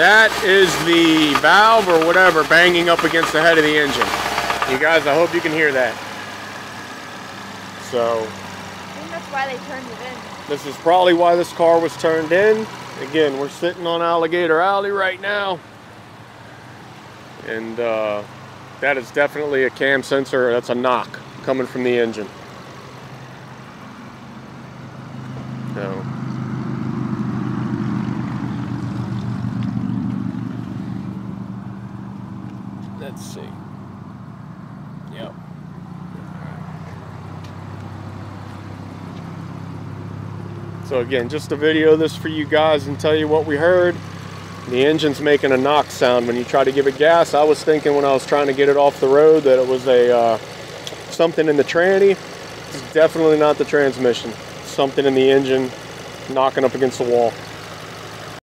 That is the valve or whatever banging up against the head of the engine. You guys, I hope you can hear that. So, I think that's why they turned it in. This is probably why this car was turned in. Again, we're sitting on Alligator Alley right now. And that is definitely a cam sensor. That's a knock coming from the engine. So, let's see. Yep. So again, just to video this for you guys and tell you what we heard. The engine's making a knock sound when you try to give it gas. I was thinking when I was trying to get it off the road that it was a something in the tranny. It's definitely not the transmission. Something in the engine knocking up against the wall.